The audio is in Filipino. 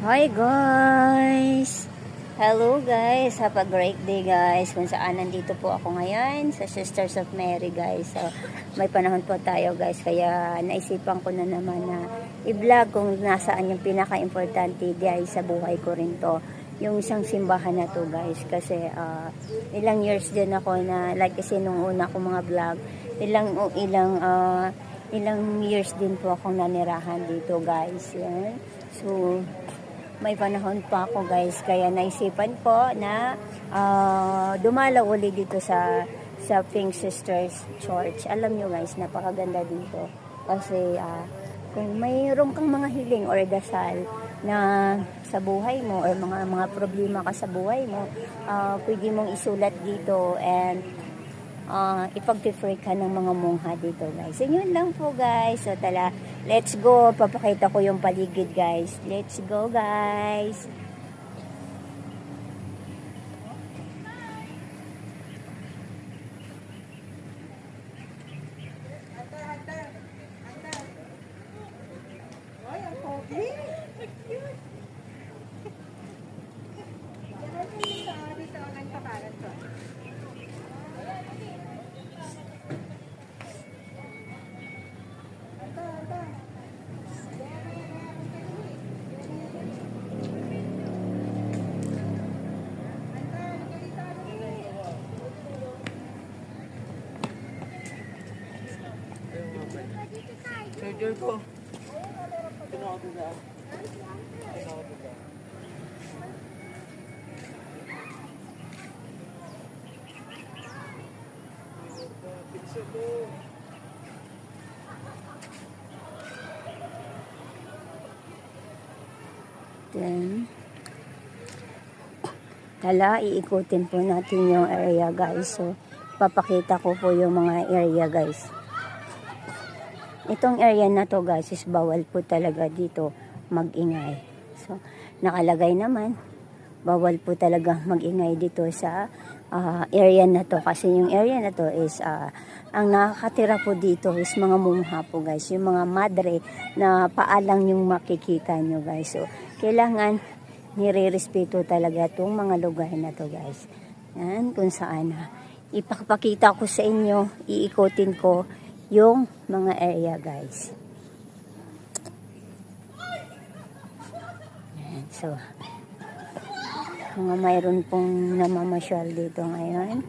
Hi guys! Hello guys! Have a great day guys! Kung saan nandito po ako ngayon sa Sisters of Mary guys. So, may panahon po tayo guys. Kaya naisipan ko na naman na i-vlog kung nasaan yung pinaka-importante guys sa buhay ko rin to. Yung isang simbahan na to guys. Kasi ilang years din ako na like kasi nung una ko mga vlog. Ilang years din po akong nanirahan dito guys. Yan. So, may panahon pa ako guys, kaya naisipan ko na dumalaw ulit dito sa Pink Sisters Church. Alam nyo guys, napakaganda dito kasi kung mayroon kang mga hiling or dasal na sa buhay mo or mga problema ka sa buhay mo, pwede mong isulat dito and ipag-pray ka ng mga mongha dito guys. So yun lang po guys. So tala, let's go. Papakita ko yung paligid guys. Let's go guys. Charger ko. Then, tala, iikutin po natin yung area guys. So, papakita ko po yung mga area guys. Itong area na to guys is bawal po talaga dito mag-ingay. So, nakalagay naman, bawal po talaga mag-ingay dito sa area na to. Kasi yung area na to is, ang nakakatira po dito is mga mungha po guys. Yung mga madre na paalang yung makikita nyo guys. So, kailangan nire-respeto talaga itong mga lugar na to guys. Yan, kung saan ipapakita ko sa inyo, iikutin ko yung mga area guys. So, mga mayroon pong namamasyal dito ngayon.